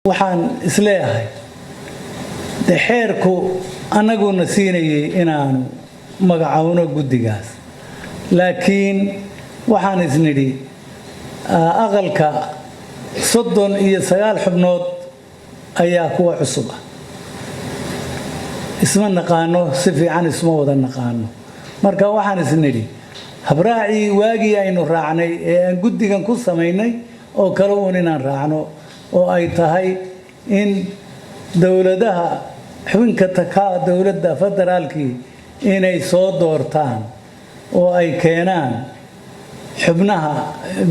waxaan isleeyahay xeerku anagu nasiinayay inaanu magacaawno guddigaas laakiin waxaan isnidhi aqalka 39 xubnood ayaa kuwa cusub isma naqaano si fiican isma wada naqaano marka waxaan isnidhi habraaci waagi aynu raacnay ee aan guddigan ku sameynay oo kala inaan raacno oo ay tahay in dawladaha xubinka takaa dawladda federaalkii inay soo doortaan oo ay keenaan xubnaha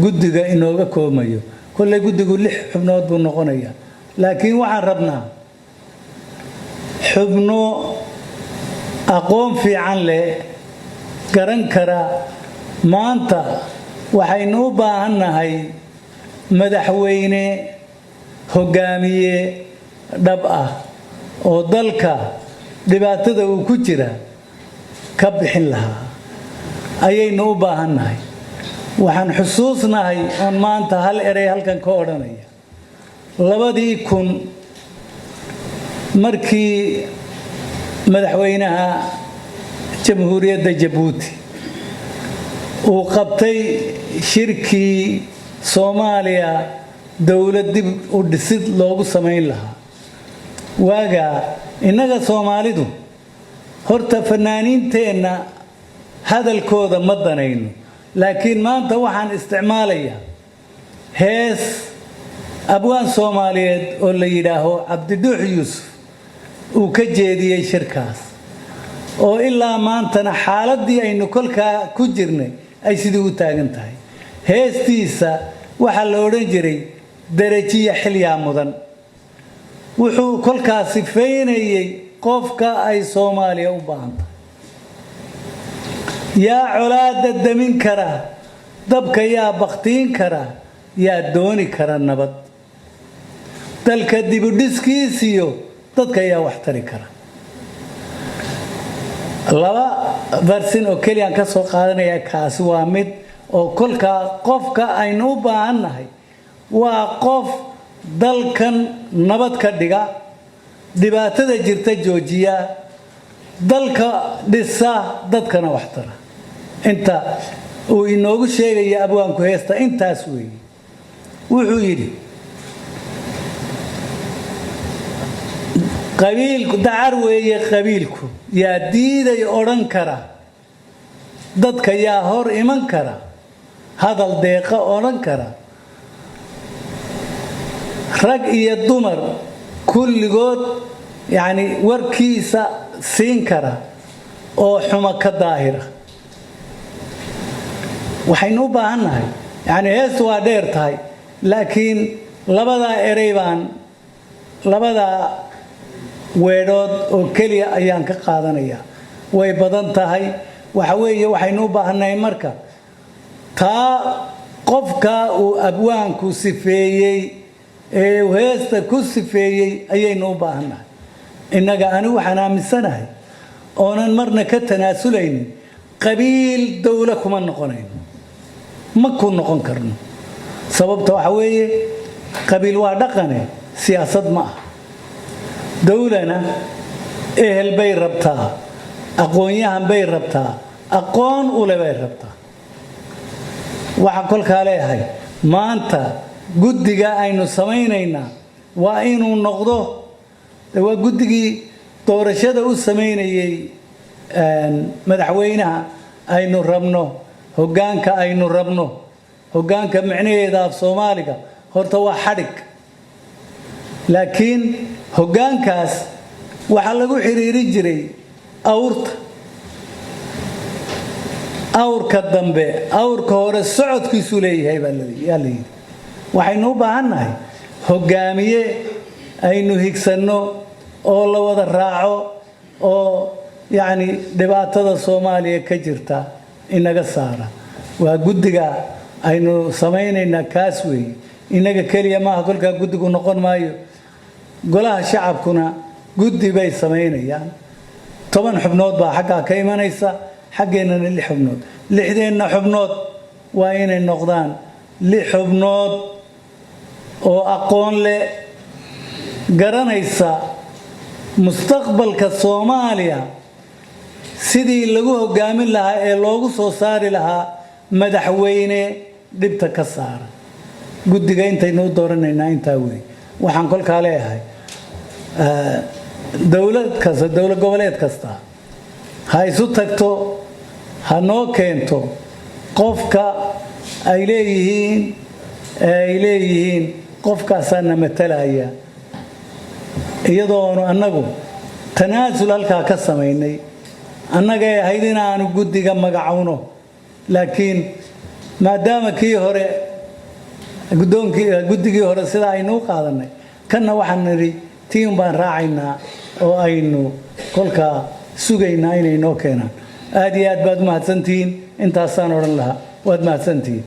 guddiga inooga koomayo kullay guddigu 6 xubnood buu noqonaya laakiin waxaan rabnaa xubno aqoon fiican leh garan kara maanta waxaynu u baahannahay madaxweyne hogaamiye dhab ah oo dalka dhibaatada uu ku jira ka bixin lahaa ayaynu u baahannahay waxaan xusuusnahay on maanta hal eray halkan ka odhanaya 2000 markii madaxweynaha jamhuuriyadda Jabuuti uu qabtay shirkii Soomaaliya dawlad dib u dhisid loogu sameyn lahaa waaga inaga Soomaalidu horta fanaaniinteena hadalkooda ma danayno laakiin maanta waxaan isticmaalayaa hees abwaan Soomaaliyeed oo la yiraahdo Cabdiduux Yuusuf uu ka jeediyay shirkaas oo ilaa maantana xaaladii aynu kolkaa ku jirnay ay sidii u taagan tahay heestiisa waxa la oran jiray darajiya xilyaa mudan wuxuu kolkaas sifeynayay qofka ay Soomaaliya u baahantay yaa colaada damin kara dabka yaa baqtiin kara yaa dooni kara nabad dalka dib u dhiskiisiyo dadka yaa wax tari kara laba versin oo kaliya ka soo qaadanaya kaas waa mid oo kolka qofka aynu u baahannahay waa qof dalkan nabad ka dhiga dhibaatada jirta joojiya dalka dhisa dadkana wax tara inta uu inoogu sheegay abwaanku heesta intaas weey wuxuu yiri qabiilku dacar weeye qabiilku yaa diiday oran kara dadka yaa hor iman kara hadal deeqa oran kara rag iyo dumar kulligood yani warkiisa siin kara oo xuma ka daahira waxaynu u baahannahay yani heestu waa dheer tahay laakiin labada eray baan labada weedood oo kaliya ayaan ka qaadanaya way badan tahay waxa weeye waxaynu u baahannahay marka taa qofka uu abwaanku sifeeyay ee heesta ku sifeeyay ayaynu u baahannahay inaga anigu waxaan aaminsanahay oonan marna ka tanaasulaynin qabiil dawla kuma noqonayno ma ku noqon karno sababta waxa weeye qabiil waa dhaqane siyaasad ma ah dawlana ehel bay rabtaa aqoonyahan bay rabtaa aqoon u leeyahay rabtaa waxa kolka leeyahay maanta guddiga aynu sameynayna waa inuu noqdo waa guddigii doorashada u sameynayay madaxweynaha aynu rabno hogaanka aynu rabno hogaanka macnaheeda af Soomaaliga horta waa xadhig laakiin hogaankaas waxa lagu xiriirin jiray awrka dambe awrka hore socodkiisu leeyahay baa la yiri waxaynu u baahannahay hogaamiye aynu higsanno oo la wada raaco oo yani dhibaatada Soomaaliya ka jirta inaga saara waa guddiga aynu sameynayna kaas weey inaga kaliya ma kolka guddigu noqon maayo golaha shacabkuna guddi bay sameynayaan 10 xubnood baa xagga ka imanaysa xaggeena 6 xubnood 6deena xubnood waa inay noqdaan 6 xubnood oo aqoon leh garanaysa mustaqbalka Soomaaliya sidii lagu hogaamin lahaa ee loogu soo saari lahaa madaxweyne dhibta ka saara guddiga intaynu dooranayna intaa weey waxaan kolkaa leeyahay dawlad goboleed kasta ha isu tagto ha noo keento qofka ay leeyihiin qofkaasana matalaya iyadoonu annagu tanaasul halkaa ka samaynay annaga ay ahayd inaanu guddiga magacawno laakiin maadaama kii hore guddigii hore sida aynu qaadanay kana waxaan niri tiin baan raacaynaa oo aynu kolkaa sugaynaa inay noo keenaan aad iyo aad baad mahadsantihiin intaasaan oran lahaa waad mahadsantihiin